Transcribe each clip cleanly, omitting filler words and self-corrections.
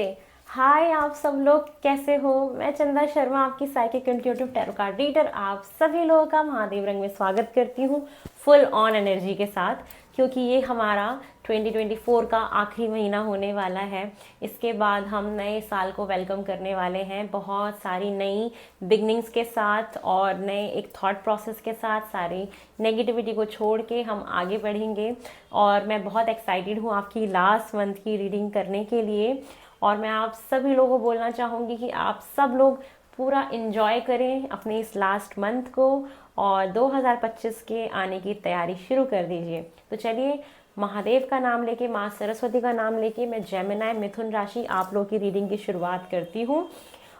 हाय, आप सब लोग कैसे हो। मैं चंदा शर्मा, आपकी psychic intuitive tarot card reader, आप सभी लोगों का महादेव रंग में स्वागत करती हूँ फुल ऑन एनर्जी के साथ, क्योंकि ये हमारा 2024 का आखिरी महीना होने वाला है। इसके बाद हम नए साल को वेलकम करने वाले हैं बहुत सारी नई बिगनिंग्स के साथ और नए एक थॉट प्रोसेस के साथ। सारी नेगेटिविटी को छोड़ के हम आगे बढ़ेंगे और मैं बहुत एक्साइटेड हूँ आपकी लास्ट मंथ की रीडिंग करने के लिए। और मैं आप सभी लोगों को बोलना चाहूँगी कि आप सब लोग पूरा इंजॉय करें अपने इस लास्ट मंथ को और 2025 के आने की तैयारी शुरू कर दीजिए। तो चलिए, महादेव का नाम लेके, माँ सरस्वती का नाम लेके मैं जेमिनी मिथुन राशि आप लोग की रीडिंग की शुरुआत करती हूँ।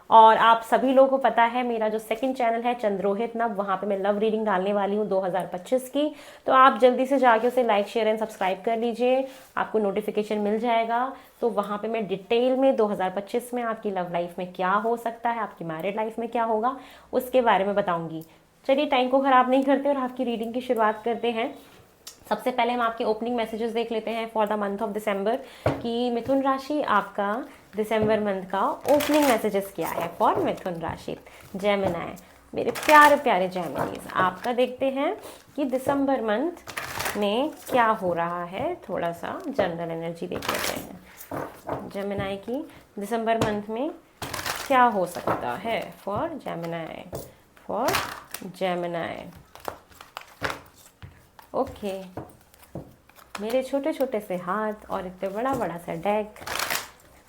और आप सभी लोगों को पता है मेरा जो सेकंड चैनल है चंद्रोहित नव, वहाँ पे मैं लव रीडिंग डालने वाली हूँ 2025 की। तो आप जल्दी से जाके उसे लाइक शेयर एंड सब्सक्राइब कर लीजिए, आपको नोटिफिकेशन मिल जाएगा। तो वहाँ पे मैं डिटेल में 2025 में आपकी लव लाइफ में क्या हो सकता है, आपकी मैरिड लाइफ में क्या होगा, उसके बारे में बताऊंगी। चलिए, टाइम को ख़राब नहीं करते और आपकी रीडिंग की शुरुआत करते हैं। सबसे पहले हम आपके ओपनिंग मैसेजेस देख लेते हैं for the month of December कि मिथुन राशि आपका दिसंबर मंथ का ओपनिंग मैसेजेस क्या है फॉर मिथुन राशि जेमिनी। मेरे प्यारे प्यारे जेमिनीज, आपका देखते हैं कि दिसंबर मंथ में क्या हो रहा है। थोड़ा सा जनरल एनर्जी देख लेते हैं जेमिनी की दिसंबर मंथ में क्या हो सकता है फॉर जेमिनी। ओके, मेरे छोटे छोटे से हाथ और इतने बड़ा बड़ा सा डेक,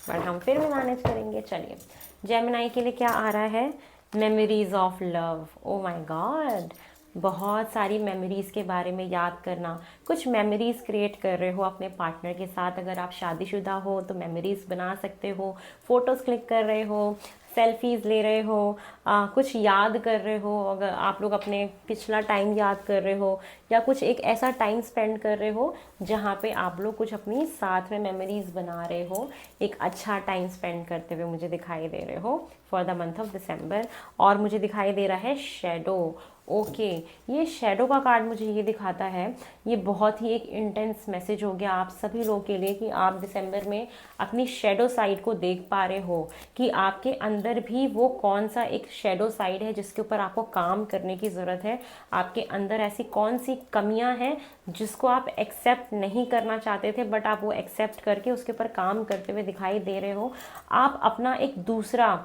पर हम फिर भी मैनेज करेंगे। चलिए, जेमिनी के लिए क्या आ रहा है, memories of love. Oh my God, बहुत सारी मेमोरीज़ के बारे में याद करना। कुछ मेमोरीज़ क्रिएट कर रहे हो अपने पार्टनर के साथ। अगर आप शादीशुदा हो तो मेमोरीज़ बना सकते हो, फ़ोटोज़ क्लिक कर रहे हो, सेल्फीज़ ले रहे हो, कुछ याद कर रहे हो। अगर आप लोग अपने पिछला टाइम याद कर रहे हो या कुछ एक ऐसा टाइम स्पेंड कर रहे हो जहाँ पे आप लोग कुछ अपनी साथ में मेमोरीज़ बना रहे हो, एक अच्छा टाइम स्पेंड करते हुए मुझे दिखाई दे रहे हो for the month of December. और मुझे दिखाई दे रहा है शेडो। ओके, ये शेडो का कार्ड मुझे ये दिखाता है, ये बहुत ही एक इंटेंस मैसेज हो गया आप सभी लोगों के लिए कि आप दिसंबर में अपनी शेडो साइड को देख पा रहे हो कि आपके अंदर भी वो कौन सा एक शेडो साइड है जिसके ऊपर आपको काम करने की ज़रूरत है। आपके अंदर ऐसी कौन सी कमियां हैं जिसको आप एक्सेप्ट नहीं करना चाहते थे, बट आप वो एक्सेप्ट करके उसके ऊपर काम करते हुए दिखाई दे रहे हो। आप अपना एक दूसरा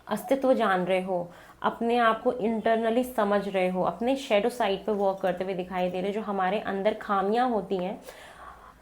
अस्तित्व जान रहे हो, अपने आप को इंटरनली समझ रहे हो, अपने शेडो साइड पे वर्क करते हुए दिखाई दे रहे हो। जो हमारे अंदर खामियां होती हैं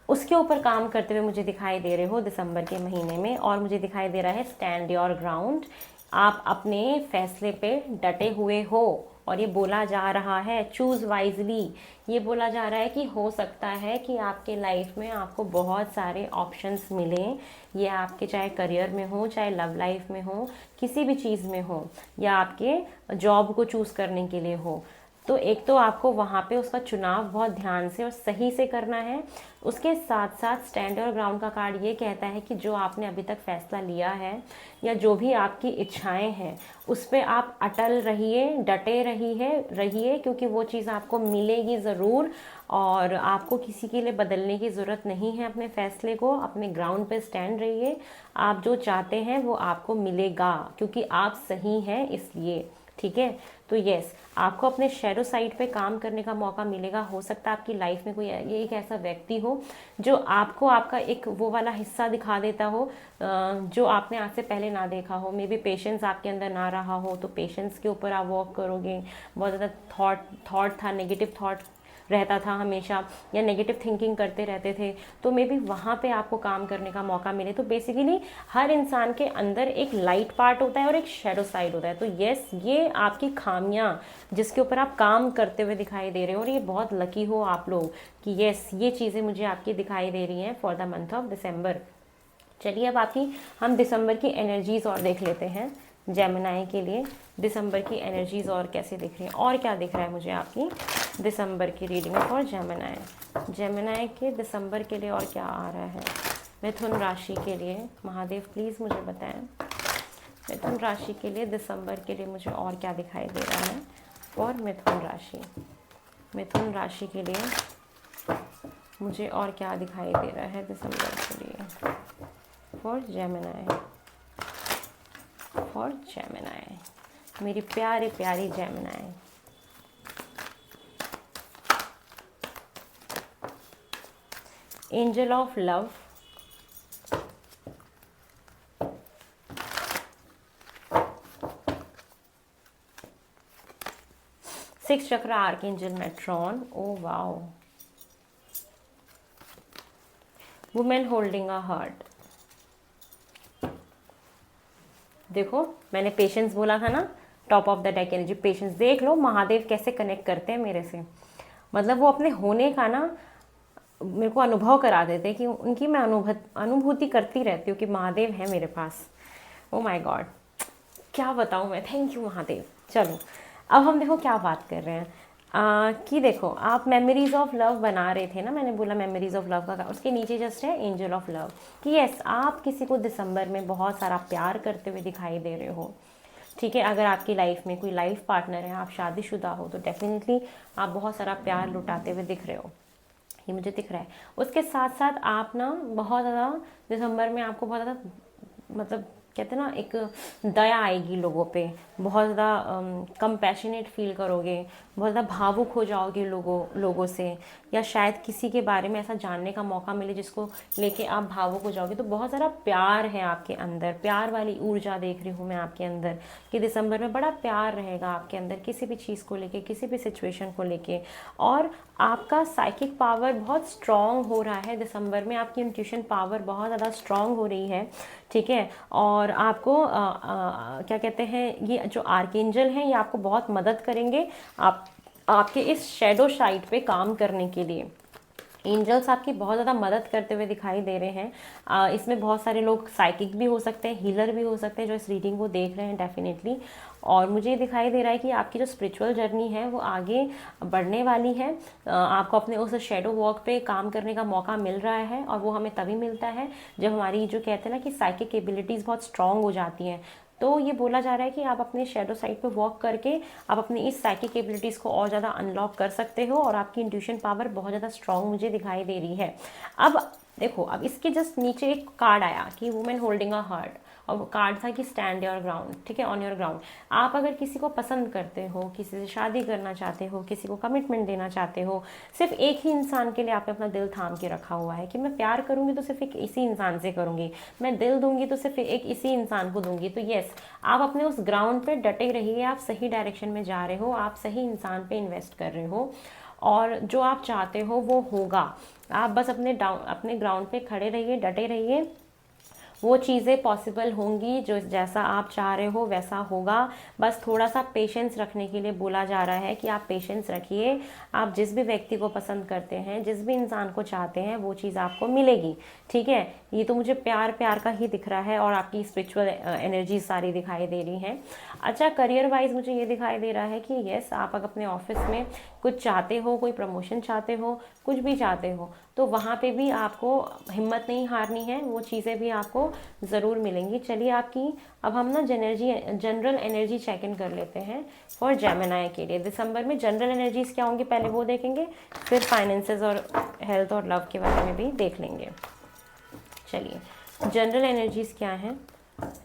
उसके ऊपर काम करते हुए मुझे दिखाई दे रहे हो दिसंबर के महीने में। और मुझे दिखाई दे रहा है स्टैंड योर ग्राउंड, आप अपने फैसले पे डटे हुए हो। और ये बोला जा रहा है चूज़ वाइजली, ये बोला जा रहा है कि हो सकता है कि आपके लाइफ में आपको बहुत सारे ऑप्शंस मिलें। ये आपके चाहे करियर में हो, चाहे लव लाइफ में हो, किसी भी चीज़ में हो, या आपके जॉब को चूज़ करने के लिए हो। तो एक तो आपको वहाँ पे उसका चुनाव बहुत ध्यान से और सही से करना है। उसके साथ साथ स्टैंड योर ग्राउंड का कार्ड ये कहता है कि जो आपने अभी तक फैसला लिया है या जो भी आपकी इच्छाएं हैं उस पर आप अटल रहिए, डटे रहिए, क्योंकि वो चीज़ आपको मिलेगी ज़रूर। और आपको किसी के लिए बदलने की ज़रूरत नहीं है अपने फैसले को। अपने ग्राउंड पे स्टैंड रहिए, आप जो चाहते हैं वो आपको मिलेगा क्योंकि आप सही हैं इसलिए। ठीक है, तो यस, आपको अपने शेडो साइड पे काम करने का मौका मिलेगा। हो सकता है आपकी लाइफ में कोई ये एक ऐसा व्यक्ति हो जो आपको आपका एक वो वाला हिस्सा दिखा देता हो जो आपने आज से पहले ना देखा हो। मे बी पेशेंस आपके अंदर ना रहा हो, तो पेशेंस के ऊपर आप वर्क करोगे। बहुत ज़्यादा थॉट था, नेगेटिव थॉट रहता था हमेशा, या नेगेटिव थिंकिंग करते रहते थे, तो मे बी वहाँ पे आपको काम करने का मौका मिले। तो बेसिकली हर इंसान के अंदर एक लाइट पार्ट होता है और एक शेडो साइड होता है। तो येस, ये आपकी खामियां जिसके ऊपर आप काम करते हुए दिखाई दे रहे हो, और ये बहुत लकी हो आप लोग कि येस, ये चीज़ें मुझे आपकी दिखाई दे रही हैं for the month of December. चलिए, अब आपकी हम दिसंबर की एनर्जीज और देख लेते हैं जेमिनी के लिए। दिसंबर की एनर्जीज और कैसे दिख रही हैं और क्या दिख रहा है मुझे आपकी दिसंबर की रीडिंग फॉर जेमिनी के दिसंबर के लिए और क्या आ रहा है मिथुन राशि के लिए। महादेव प्लीज़ मुझे बताएं मिथुन राशि के लिए दिसंबर के लिए मुझे और क्या दिखाई दे रहा है फॉर मिथुन राशि के लिए मुझे और क्या दिखाई दे रहा है दिसंबर के लिए। फॉर जेमिनी, फॉर जेमिनी, मेरी प्यारी प्यारी Gemini. Angel of love, six chakra archangel Metatron, oh wow, women holding a heart. देखो मैंने पेशेंस बोला था ना, top of the deck energy patience. देख लो महादेव कैसे कनेक्ट करते हैं मेरे से, मतलब वो अपने होने का ना मेरे को अनुभव करा देते कि उनकी मैं अनुभूति करती रहती हूँ कि महादेव है मेरे पास। ओ माय गॉड, क्या बताऊँ मैं, थैंक यू महादेव। चलो अब हम देखो क्या बात कर रहे हैं कि देखो आप मेमोरीज ऑफ लव बना रहे थे ना, मैंने बोला मेमोरीज ऑफ लव का, उसके नीचे जस्ट है एंजल ऑफ लव कि यस आप किसी को दिसंबर में बहुत सारा प्यार करते हुए दिखाई दे रहे हो। ठीक है, अगर आपकी लाइफ में कोई लाइफ पार्टनर है, आप शादीशुदा हो, तो डेफिनेटली आप बहुत सारा प्यार लुटाते हुए दिख रहे हो, ये मुझे दिख रहा है। उसके साथ साथ आप ना बहुत ज़्यादा दिसंबर में आपको बहुत ज़्यादा मतलब कहते हैं ना एक दया आएगी लोगों पे, बहुत ज़्यादा कंपैशनेट फील करोगे, बहुत ज़्यादा भावुक हो जाओगे लोगों से, या शायद किसी के बारे में ऐसा जानने का मौका मिले जिसको लेके आप भावुक हो जाओगे। तो बहुत सारा प्यार है आपके अंदर, प्यार वाली ऊर्जा देख रही हूँ मैं आपके अंदर कि दिसंबर में बड़ा प्यार रहेगा आपके अंदर किसी भी चीज़ को लेके, किसी भी सिचुएशन को लेके। और आपका साइकिक पावर बहुत स्ट्रॉन्ग हो रहा है दिसंबर में, आपकी इंट्यूशन पावर बहुत ज़्यादा स्ट्रॉन्ग हो रही है। ठीक है, और आपको क्या कहते हैं, ये जो आर्कएंजल हैं ये आपको बहुत मदद करेंगे आपके इस शैडो साइड पे काम करने के लिए। एंजल्स आपकी बहुत ज़्यादा मदद करते हुए दिखाई दे रहे हैं। इसमें बहुत सारे लोग साइकिक भी हो सकते हैं, हीलर भी हो सकते हैं जो इस रीडिंग को देख रहे हैं डेफिनेटली। और मुझे दिखाई दे रहा है कि आपकी जो स्पिरिचुअल जर्नी है वो आगे बढ़ने वाली है। आपको अपने उस शेडो वॉक पे काम करने का मौका मिल रहा है, और वो हमें तभी मिलता है जब हमारी जो कहते हैं ना कि साइकिक एबिलिटीज़ बहुत स्ट्रांग हो जाती हैं। तो ये बोला जा रहा है कि आप अपने शेडो साइड पे वॉक करके आप अपनी इस साइकिक एबिलिटीज़ को और ज़्यादा अनलॉक कर सकते हो, और आपकी इंट्यूशन पावर बहुत ज़्यादा स्ट्रांग मुझे दिखाई दे रही है। अब देखो, अब इसके जस्ट नीचे एक कार्ड आया कि वुमेन होल्डिंग अ हार्ट, और वो कार्ड था कि स्टैंड योर ग्राउंड। ठीक है, ऑन योर ग्राउंड। आप अगर किसी को पसंद करते हो, किसी से शादी करना चाहते हो, किसी को कमिटमेंट देना चाहते हो, सिर्फ एक ही इंसान के लिए आपने अपना दिल थाम के रखा हुआ है कि मैं प्यार करूंगी तो सिर्फ एक इसी इंसान से करूंगी, मैं दिल दूंगी तो सिर्फ एक इसी इंसान को दूंगी। तो यस, आप अपने उस ग्राउंड पे डटे रहिए, आप सही डायरेक्शन में जा रहे हो, आप सही इंसान पे इन्वेस्ट कर रहे हो, और जो आप चाहते हो वो होगा। आप बस अपने ग्राउंड पे खड़े रहिए, डटे रहिए, वो चीज़ें पॉसिबल होंगी, जो जैसा आप चाह रहे हो वैसा होगा। बस थोड़ा सा पेशेंस रखने के लिए बोला जा रहा है कि आप पेशेंस रखिए। आप जिस भी व्यक्ति को पसंद करते हैं, जिस भी इंसान को चाहते हैं, वो चीज़ आपको मिलेगी। ठीक है, ये तो मुझे प्यार प्यार का ही दिख रहा है, और आपकी स्पिरिचुअल एनर्जी सारी दिखाई दे रही हैं। अच्छा, करियर वाइज मुझे ये दिखाई दे रहा है कि यस, आप अगर अपने ऑफिस में कुछ चाहते हो, कोई प्रमोशन चाहते हो, कुछ भी चाहते हो, तो वहाँ पे भी आपको हिम्मत नहीं हारनी है, वो चीज़ें भी आपको ज़रूर मिलेंगी। चलिए आपकी अब हम ना जनरल एनर्जी चेक इन कर लेते हैं फॉर जेमिनी के लिए। दिसंबर में जनरल एनर्जीज क्या होंगी पहले वो देखेंगे, फिर फाइनेंसेस और हेल्थ और लव के बारे में भी देख लेंगे। चलिए, जनरल एनर्जीज क्या हैं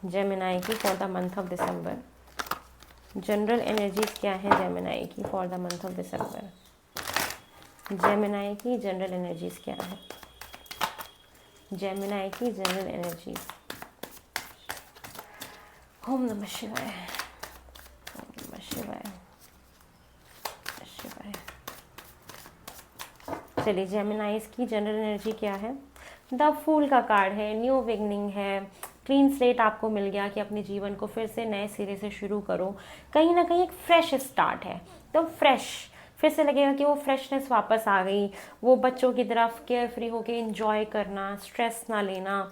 जेमिनी की for the month of December. General energies क्या है जेमिनी की for the month of December. Gemini की जनरल एनर्जीज क्या है, जेमिनी की जनरल एनर्जीज। ओम नमः शिवाय, ओम नमः शिवाय, शिवाय। चलिए, जेमिनी की जनरल एनर्जी क्या है। द फूल का कार्ड है, न्यू बिगनिंग है, क्लीन स्लेट आपको मिल गया कि अपने जीवन को फिर से नए सिरे से शुरू करो। कहीं ना कहीं एक फ्रेश स्टार्ट है, तो फ्रेश फिर से लगेगा कि वो फ्रेशनेस वापस आ गई, वो बच्चों की तरफ केयर फ्री होके एंजॉय करना, स्ट्रेस ना लेना।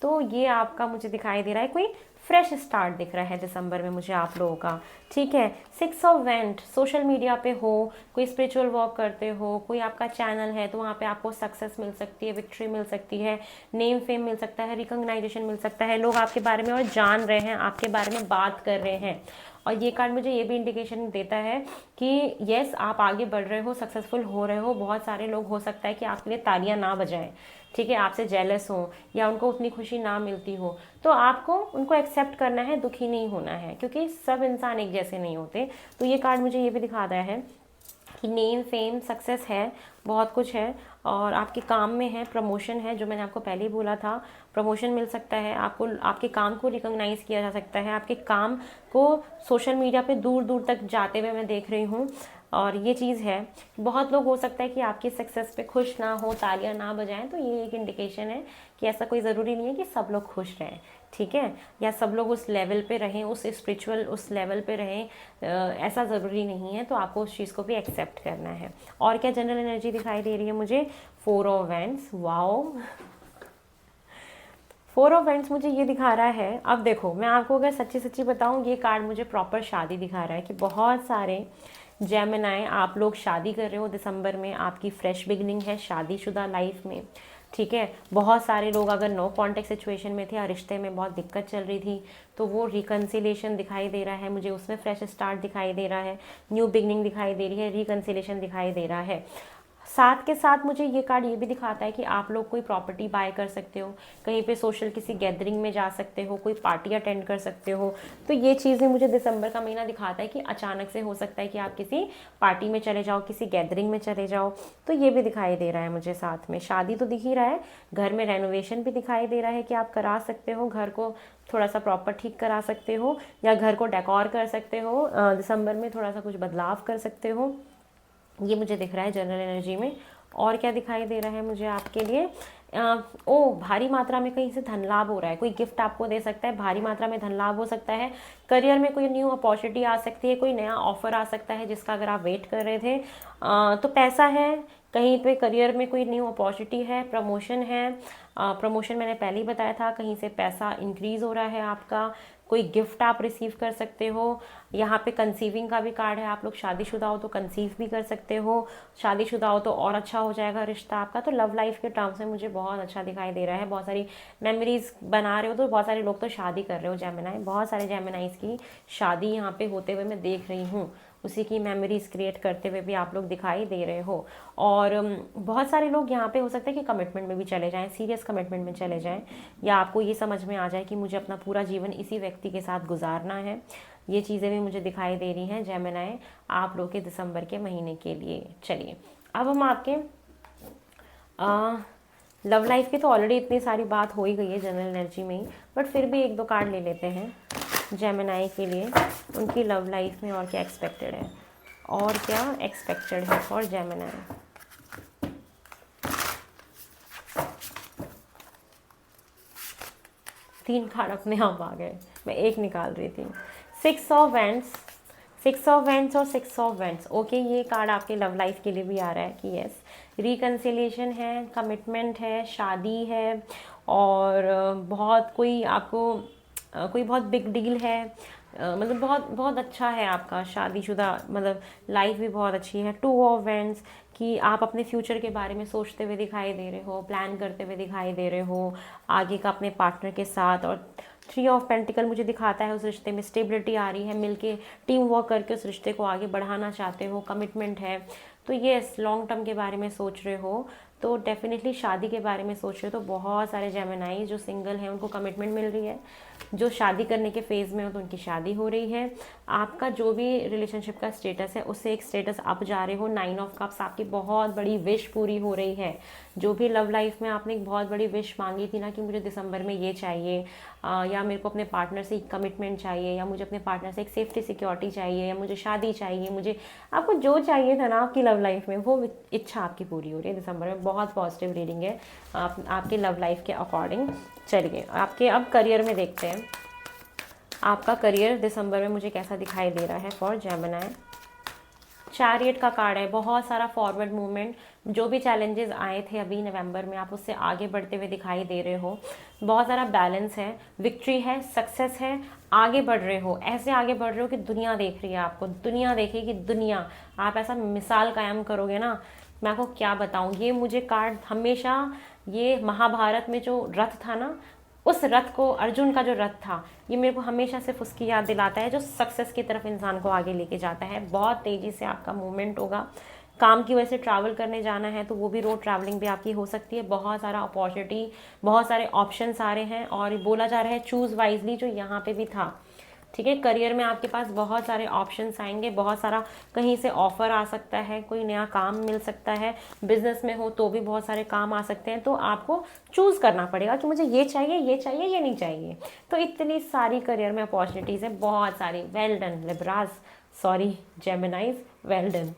तो ये आपका मुझे दिखाई दे रहा है कोई फ्रेश स्टार्ट दिख रहा है दिसंबर में मुझे आप लोगों का, ठीक है। 6 ऑफ वेंट, सोशल मीडिया पे हो, कोई स्पिरिचुअल वर्क करते हो, कोई आपका चैनल है तो वहाँ पे आपको सक्सेस मिल सकती है, विक्ट्री मिल सकती है, नेम फेम मिल सकता है, रिकॉग्नाइजेशन मिल सकता है, लोग आपके बारे में और जान रहे हैं, आपके बारे में बात कर रहे हैं। और ये कार्ड मुझे ये भी इंडिकेशन देता है कि यस आप आगे बढ़ रहे हो, सक्सेसफुल हो रहे हो। बहुत सारे लोग हो सकता है कि आपके लिए तालियां ना बजाएं, ठीक है, आपसे जेलस हो या उनको उतनी खुशी ना मिलती हो, तो आपको उनको एक्सेप्ट करना है, दुखी नहीं होना है, क्योंकि सब इंसान एक जैसे नहीं होते। तो ये कार्ड मुझे ये भी दिखाता है कि नेम फेम सक्सेस है, बहुत कुछ है, और आपके काम में है, प्रमोशन है, जो मैंने आपको पहले ही बोला था, प्रमोशन मिल सकता है आपको, आपके काम को रिकॉग्नाइज किया जा सकता है, आपके काम को सोशल मीडिया पे दूर दूर तक जाते हुए मैं देख रही हूँ। और ये चीज़ है, बहुत लोग हो सकता है कि आपकी सक्सेस पे खुश ना हो, तालियां ना बजाएं, तो ये एक इंडिकेशन है कि ऐसा कोई ज़रूरी नहीं है कि सब लोग खुश रहें, ठीक है, या सब लोग उस लेवल पे रहें, उस स्पिरिचुअल उस लेवल पे रहें, ऐसा ज़रूरी नहीं है। तो आपको उस चीज़ को भी एक्सेप्ट करना है। और क्या जनरल एनर्जी दिखाई दे रही है मुझे? 4 of wands, wow. 4 of wands मुझे ये दिखा रहा है, अब देखो मैं आपको अगर सच्ची सच्ची बताऊँ, ये कार्ड मुझे प्रॉपर शादी दिखा रहा है कि बहुत सारे जेमिनाई आप लोग शादी कर रहे हो दिसंबर में, आपकी फ्रेश बिगनिंग है शादीशुदा लाइफ में, ठीक है। बहुत सारे लोग अगर नो कॉन्टेक्ट सिचुएशन में थे या रिश्ते में बहुत दिक्कत चल रही थी, तो वो रिकन्सिलेशन दिखाई दे रहा है मुझे, उसमें फ्रेश स्टार्ट दिखाई दे रहा है, न्यू बिगनिंग दिखाई दे रही है, रिकन्सिलेशन दिखाई दे रहा है। साथ के साथ मुझे ये कार्ड ये भी दिखाता है कि आप लोग कोई प्रॉपर्टी बाय कर सकते हो, कहीं पे सोशल किसी गैदरिंग में जा सकते हो, कोई पार्टी अटेंड कर सकते हो। तो ये चीज़ें मुझे दिसंबर का महीना दिखाता है कि अचानक से हो सकता है कि आप किसी पार्टी में चले जाओ, किसी गैदरिंग में चले जाओ, तो ये भी दिखाई दे रहा है मुझे। साथ में शादी तो दिख ही रहा है, घर में रेनोवेशन भी दिखाई दे रहा है कि आप करा सकते हो, घर को थोड़ा सा प्रॉपर ठीक करा सकते हो, या घर को डेकोर कर सकते हो, दिसंबर में थोड़ा सा कुछ बदलाव कर सकते हो, ये मुझे दिख रहा है जनरल एनर्जी में। और क्या दिखाई दे रहा है मुझे आपके लिए? भारी मात्रा में कहीं से धन लाभ हो रहा है, कोई गिफ्ट आपको दे सकता है, भारी मात्रा में धन लाभ हो सकता है, करियर में कोई न्यू अपॉर्चुनिटी आ सकती है, कोई नया ऑफर आ सकता है जिसका अगर आप वेट कर रहे थे, तो पैसा है, कहीं पे करियर में कोई न्यू अपॉर्चुनिटी है, प्रमोशन है, प्रमोशन मैंने पहले ही बताया था, कहीं से पैसा इंक्रीज हो रहा है आपका, कोई गिफ्ट आप रिसीव कर सकते हो। यहाँ पे कंसीविंग का भी कार्ड है, आप लोग शादीशुदा हो तो कंसीव भी कर सकते हो, शादीशुदा हो तो और अच्छा हो जाएगा रिश्ता आपका। तो लव लाइफ के टर्म्स में मुझे बहुत अच्छा दिखाई दे रहा है, बहुत सारी मेमोरीज बना रहे हो, तो बहुत सारे लोग तो शादी कर रहे हो जेमिनाई, बहुत सारे जेमिनाइज की शादी यहाँ पे होते हुए मैं देख रही हूँ, उसी की मेमोरीज क्रिएट करते हुए भी आप लोग दिखाई दे रहे हो। और बहुत सारे लोग यहाँ पे हो सकता है कि कमिटमेंट में भी चले जाएं, सीरियस कमिटमेंट में चले जाएं, या आपको ये समझ में आ जाए कि मुझे अपना पूरा जीवन इसी व्यक्ति के साथ गुजारना है। ये चीज़ें भी मुझे दिखाई दे रही हैं जेमिनाई आप लोग के दिसंबर के महीने के लिए। चलिए अब हम आपके लव लाइफ की तो ऑलरेडी इतनी सारी बात हो ही गई है जनरल एनर्जी में ही, बट फिर भी एक दो कार्ड ले लेते हैं जेमिनाई के लिए, उनकी लव लाइफ में और क्या एक्सपेक्टेड है, और क्या एक्सपेक्टेड है फॉर जेमिनाई। तीन कार्ड अपने आप आ गए, मैं एक निकाल रही थी। 6 ऑफ वैंड्स, 6 ऑफ वैंड्स और 6 ऑफ वैंड्स। ओके, ये कार्ड आपके लव लाइफ के लिए भी आ रहा है कि यस रिकन्सिलिएशन है, कमिटमेंट है, शादी है, और बहुत कोई आपको कोई बहुत बिग डील है, मतलब बहुत बहुत अच्छा है आपका शादीशुदा, मतलब लाइफ भी बहुत अच्छी है। 2 ऑफ वैंड्स कि आप अपने फ्यूचर के बारे में सोचते हुए दिखाई दे रहे हो, प्लान करते हुए दिखाई दे रहे हो आगे का अपने पार्टनर के साथ। और 3 ऑफ पेंटिकल मुझे दिखाता है उस रिश्ते में स्टेबिलिटी आ रही है, मिलके टीम वर्क करके उस रिश्ते को आगे बढ़ाना चाहते हो, कमिटमेंट है। तो ये लॉन्ग टर्म के बारे में सोच रहे हो, तो डेफिनेटली शादी के बारे में सोच रहे हो, तो बहुत सारे जेमिनाई जो सिंगल हैं उनको कमिटमेंट मिल रही है, जो शादी करने के फेज़ में हो तो उनकी शादी हो रही है। आपका जो भी रिलेशनशिप का स्टेटस है उससे एक स्टेटस अप जा रहे हो। 9 ऑफ कप्स, आपकी बहुत बड़ी विश पूरी हो रही है। जो भी लव लाइफ में आपने एक बहुत बड़ी विश मांगी थी ना कि मुझे दिसंबर में ये चाहिए, या मेरे को अपने पार्टनर से एक कमिटमेंट चाहिए, या मुझे अपने पार्टनर से एक सेफ्टी सिक्योरिटी चाहिए, या मुझे शादी चाहिए, मुझे आपको जो चाहिए था ना आपकी लव लाइफ में, वो इच्छा आपकी पूरी हो रही है दिसंबर में। बहुत पॉजिटिव रीडिंग है आपके लव लाइफ के अकॉर्डिंग। चलिए आपके अब करियर में देखते हैं, आपका करियर दिसंबर में मुझे कैसा दिखाई दे रहा है फॉर जेमिनाई। चैरियट का कार्ड है, बहुत सारा फॉरवर्ड मूवमेंट, जो भी चैलेंजेस आए थे अभी नवंबर में आप उससे आगे बढ़ते हुए दिखाई दे रहे हो, बहुत सारा बैलेंस है, विक्ट्री है, सक्सेस है, आगे बढ़ रहे हो, ऐसे आगे बढ़ रहे हो कि दुनिया देख रही है आपको, दुनिया देखेगी दुनिया, आप ऐसा मिसाल कायम करोगे ना, मैं आपको क्या बताऊं। ये मुझे कार्ड हमेशा, ये महाभारत में जो रथ था ना, उस रथ को, अर्जुन का जो रथ था, ये मेरे को हमेशा सिर्फ उसकी याद दिलाता है जो सक्सेस की तरफ इंसान को आगे लेके जाता है। बहुत तेज़ी से आपका मूवमेंट होगा, काम की वजह से ट्रैवल करने जाना है तो वो भी रोड ट्रैवलिंग भी आपकी हो सकती है। बहुत सारा अपॉर्चुनिटी, बहुत सारे ऑप्शंस आ रहे हैं और बोला जा रहा है चूज़ वाइजली, जो यहाँ पे भी था, ठीक है। करियर में आपके पास बहुत सारे ऑप्शंस आएंगे, बहुत सारा कहीं से ऑफर आ सकता है, कोई नया काम मिल सकता है, बिजनेस में हो तो भी बहुत सारे काम आ सकते हैं, तो आपको चूज़ करना पड़ेगा कि मुझे ये चाहिए, ये चाहिए, ये नहीं चाहिए। तो इतनी सारी करियर में अपॉर्चुनिटीज़ है, बहुत सारी। Well done लिब्राज, sorry जेमिनाइज, well done.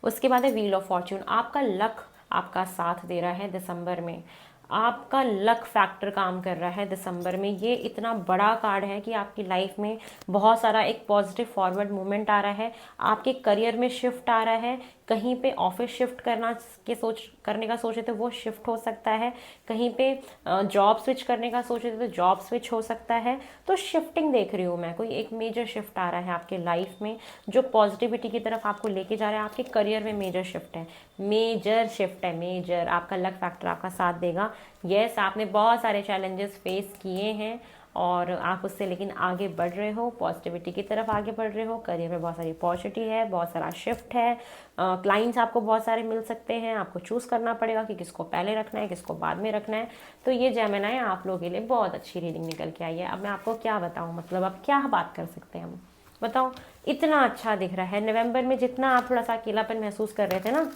उसके बाद है व्हील ऑफ फॉर्च्यून। आपका लक आपका साथ दे रहा है दिसंबर में, आपका लक फैक्टर काम कर रहा है दिसंबर में। ये इतना बड़ा कार्ड है कि आपकी लाइफ में बहुत सारा एक पॉजिटिव फॉरवर्ड मूवमेंट आ रहा है, आपके करियर में शिफ्ट आ रहा है, कहीं पे ऑफिस शिफ्ट करने का सोचे तो वो शिफ्ट हो सकता है, कहीं पे जॉब स्विच करने का सोचे तो जॉब स्विच हो सकता है। तो शिफ्टिंग देख रही हूँ मैं, कोई एक मेजर शिफ्ट आ रहा है आपके लाइफ में जो पॉजिटिविटी की तरफ आपको लेके जा रहा है। आपके करियर में मेजर शिफ्ट है, मेजर शिफ्ट है, मेजर। आपका लक फैक्टर आपका साथ देगा। यस, आपने बहुत सारे चैलेंजेस फेस किए हैं और आप उससे लेकिन आगे बढ़ रहे हो, पॉजिटिविटी की तरफ आगे बढ़ रहे हो। करियर में बहुत सारी अपॉर्चुनिटी है, बहुत सारा शिफ्ट है, क्लाइंट्स आपको बहुत सारे मिल सकते हैं, आपको चूज़ करना पड़ेगा कि किसको पहले रखना है, किसको बाद में रखना है। तो ये जेमिनी आप लोगों के लिए बहुत अच्छी रीडिंग निकल के आई है। अब मैं आपको क्या बताऊँ, मतलब अब क्या बात कर सकते हैं हम, बताओ। इतना अच्छा दिख रहा है। नवंबर में जितना आप थोड़ा सा अकेलापन महसूस कर रहे थे ना,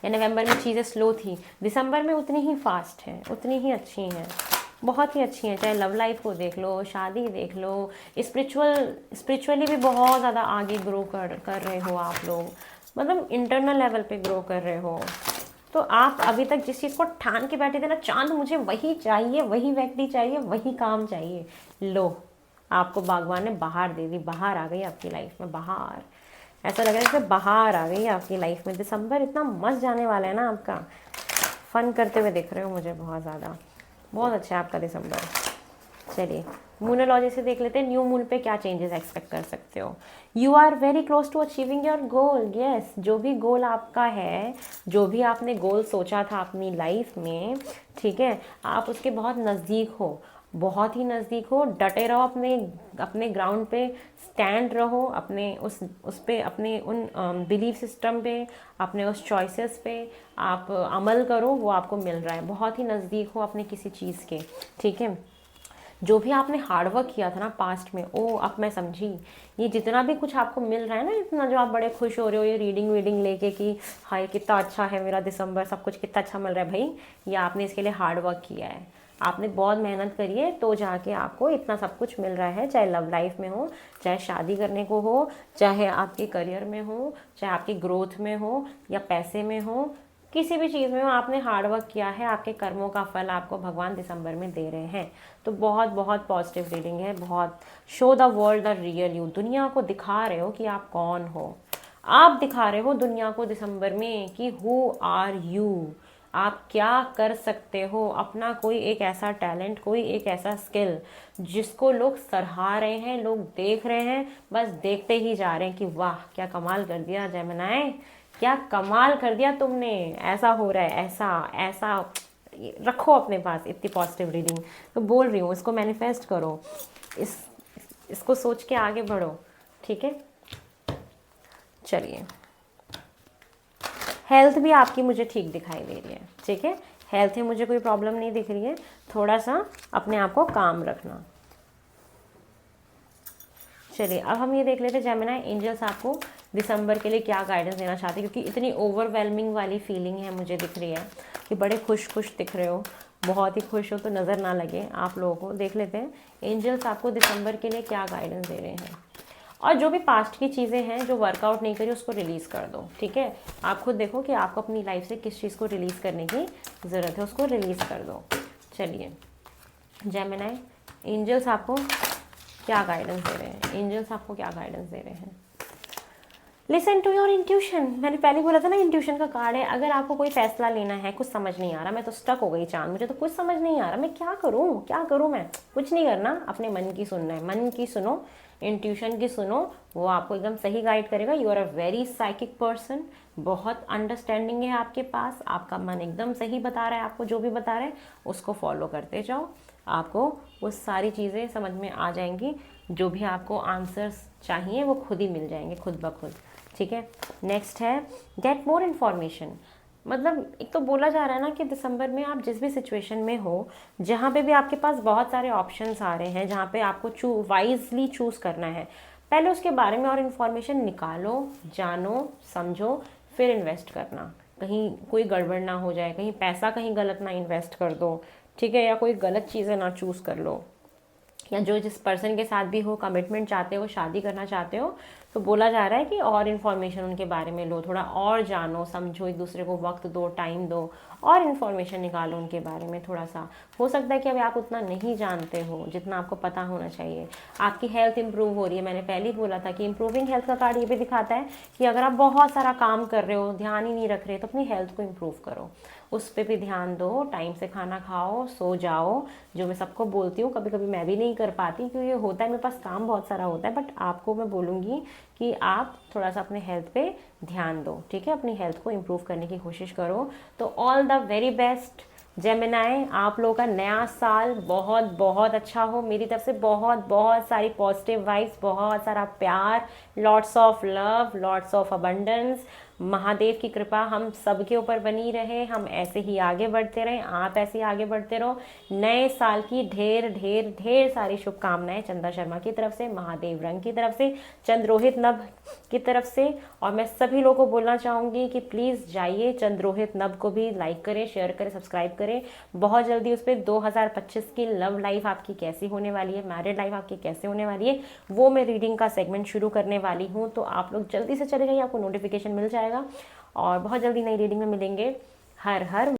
या नवंबर में चीज़ें स्लो थी, दिसंबर में उतनी ही फास्ट हैं, उतनी ही अच्छी हैं, बहुत ही अच्छी हैं। चाहे लव लाइफ को देख लो, शादी देख लो, स्पिरिचुअली भी बहुत ज़्यादा आगे ग्रो कर रहे हो आप लोग, मतलब इंटरनल लेवल पे ग्रो कर रहे हो। तो आप अभी तक जिस चीज़ को ठान के बैठे थे ना, चांद मुझे वही चाहिए, वही व्यक्ति चाहिए, वही काम चाहिए, लो आपको भगवान ने बाहर दे दी, बाहर आ गई आपकी लाइफ में, बाहर। ऐसा लग रहा है जैसे बाहर आ गई आपकी लाइफ में। दिसंबर इतना मस्त जाने वाला है ना आपका, फन करते हुए दिख रहे हो मुझे बहुत ज़्यादा, बहुत अच्छा है आपका दिसंबर। चलिए मूनोलॉजी से देख लेते हैं, न्यू मून पे क्या चेंजेस एक्सपेक्ट कर सकते हो। You are very close to achieving your goal. Yes, जो भी गोल आपका है, जो भी आपने गोल सोचा था अपनी लाइफ में, ठीक है, आप उसके बहुत नज़दीक हो, बहुत ही नज़दीक हो। डटे रहो, अपने ग्राउंड पे स्टैंड रहो, अपने उस पे, अपने उन बिलीफ सिस्टम पे, अपने उस चॉइसेस पे आप अमल करो, वो आपको मिल रहा है। बहुत ही नज़दीक हो अपने किसी चीज़ के, ठीक है। जो भी आपने हार्डवर्क किया था ना पास्ट में, अब मैं समझी, ये जितना भी कुछ आपको मिल रहा है ना, इतना जो आप बड़े खुश हो रहे हो ये रीडिंग लेके कि हाय कितना अच्छा है मेरा दिसंबर, सब कुछ कितना अच्छा मिल रहा है, भाई ये आपने इसके लिए हार्डवर्क किया है, आपने बहुत मेहनत करी है, तो जाके आपको इतना सब कुछ मिल रहा है। चाहे लव लाइफ में हो, चाहे शादी करने को हो, चाहे आपके करियर में हो, चाहे आपकी ग्रोथ में हो, या पैसे में हो, किसी भी चीज़ में हो, आपने हार्डवर्क किया है, आपके कर्मों का फल आपको भगवान दिसंबर में दे रहे हैं। तो बहुत बहुत पॉजिटिव रीडिंग है, बहुत। Show the world the real you, दुनिया को दिखा रहे हो कि आप कौन हो, आप दिखा रहे हो दुनिया को दिसंबर में कि हु आर यू, आप क्या कर सकते हो, अपना कोई एक ऐसा टैलेंट, कोई एक ऐसा स्किल जिसको लोग सराहा रहे हैं, लोग देख रहे हैं, बस देखते ही जा रहे हैं कि वाह क्या कमाल कर दिया जेमिनी, क्या कमाल कर दिया तुमने, ऐसा हो रहा है, ऐसा ऐसा। रखो अपने पास इतनी पॉजिटिव रीडिंग, तो बोल रही हूँ इसको मैनिफेस्ट करो, इसको सोच के आगे बढ़ो, ठीक है। चलिए हेल्थ भी आपकी मुझे ठीक दिखाई दे रही है, ठीक है, हेल्थ में मुझे कोई प्रॉब्लम नहीं दिख रही है, थोड़ा सा अपने आप को काम रखना। चलिए अब हम ये देख लेते हैं जेमिनी एंजल्स आपको दिसंबर के लिए क्या गाइडेंस देना चाहते हैं, क्योंकि इतनी ओवरवेलमिंग वाली फीलिंग है मुझे दिख रही है कि बड़े खुश दिख रहे हो, बहुत ही खुश हो, तो नज़र ना लगे आप लोगों को। देख लेते हैं एंजल्स आपको दिसंबर के लिए क्या गाइडेंस दे रहे हैं। और जो भी पास्ट की चीज़ें हैं जो वर्कआउट नहीं करी उसको रिलीज़ कर दो, ठीक है। आप खुद देखो कि आपको अपनी लाइफ से किस चीज़ को रिलीज़ करने की ज़रूरत है, उसको रिलीज़ कर दो। चलिए जेमिनी एंजल्स आपको क्या गाइडेंस दे रहे हैं, एंजल्स आपको क्या गाइडेंस दे रहे हैं। Listen to your intuition. मैंने पहले बोला था ना, इंट्यूशन का कार्ड है। अगर आपको कोई फैसला लेना है, कुछ समझ नहीं आ रहा, मैं तो स्टक हो गई चांद, मुझे तो कुछ समझ नहीं आ रहा, मैं क्या करूँ क्या करूँ, मैं कुछ नहीं करना, अपने मन की सुनना है, मन की सुनो, इंट्यूशन की सुनो, वो आपको एकदम सही गाइड करेगा। You are a very psychic person, बहुत अंडरस्टैंडिंग है आपके पास, आपका मन एकदम सही बता रहा है आपको, जो भी बता रहा है उसको फॉलो करते जाओ, आपको वो सारी चीज़ें समझ में आ जाएंगी, जो भी आपको आंसर्स चाहिए वो खुद ही मिल जाएंगे, खुद ब खुद। ठीक है, नेक्स्ट है गेट मोर इन्फॉर्मेशन। मतलब एक तो बोला जा रहा है ना कि दिसंबर में आप जिस भी सिचुएशन में हो, जहाँ पे भी आपके पास बहुत सारे ऑप्शंस आ रहे हैं, जहाँ पे आपको वाइजली चूज़ करना है, पहले उसके बारे में और इन्फॉर्मेशन निकालो, जानो, समझो, फिर इन्वेस्ट करना। कहीं कोई गड़बड़ ना हो जाए, कहीं पैसा कहीं गलत ना इन्वेस्ट कर दो, ठीक है, या कोई गलत चीज़ें ना चूज़ कर लो, या जो जिस पर्सन के साथ भी हो कमिटमेंट चाहते हो, शादी करना चाहते हो, तो बोला जा रहा है कि और इन्फॉर्मेशन उनके बारे में लो, थोड़ा और जानो, समझो, एक दूसरे को वक्त दो, टाइम दो, और इन्फॉर्मेशन निकालो उनके बारे में थोड़ा सा। हो सकता है कि अभी आप उतना नहीं जानते हो जितना आपको पता होना चाहिए। आपकी हेल्थ इंप्रूव हो रही है, मैंने पहले ही बोला था कि इंप्रूविंग हेल्थ का कार्ड ये भी दिखाता है कि अगर आप बहुत सारा काम कर रहे हो, ध्यान ही नहीं रख रहे, तो अपनी हेल्थ को इम्प्रूव करो, उस पर भी ध्यान दो, टाइम से खाना खाओ, सो जाओ, जो मैं सबको बोलती हूँ, कभी कभी मैं भी नहीं कर पाती क्योंकि ये होता है, मेरे पास काम बहुत सारा होता है, बट आपको मैं बोलूँगी कि आप थोड़ा सा अपने हेल्थ पे ध्यान दो, ठीक है, अपनी हेल्थ को इम्प्रूव करने की कोशिश करो। तो all the very best Gemini, आप लोगों का नया साल बहुत बहुत अच्छा हो, मेरी तरफ से बहुत बहुत सारी पॉजिटिव वाइब्स, बहुत सारा प्यार, lots of love, lots of abundance, Mahadev की कृपा हम सबके ऊपर बनी रहे, हम ऐसे ही आगे बढ़ते रहें, आप ऐसे ही आगे बढ़ते रहो। नए साल की ढेर ढेर ढेर सारी शुभकामनाएं चंदा शर्मा की तरफ से, महादेव रंग की तरफ से, चंद्रोहित नभ की तरफ से। और मैं सभी लोगों को बोलना चाहूँगी कि प्लीज़ जाइए चंद्रोहित नभ को भी लाइक करें, शेयर करें, सब्सक्राइब करें। बहुत जल्दी उस पर 2025 की लव लाइफ आपकी कैसी होने वाली है, मैरिड लाइफ आपकी कैसे होने वाली है, वो मैं रीडिंग का सेगमेंट शुरू करने वाली हूँ, तो आप लोग जल्दी से चले जाइए, आपको नोटिफिकेशन मिल जाएगा। और बहुत जल्दी नई रीडिंग में मिलेंगे। हर हर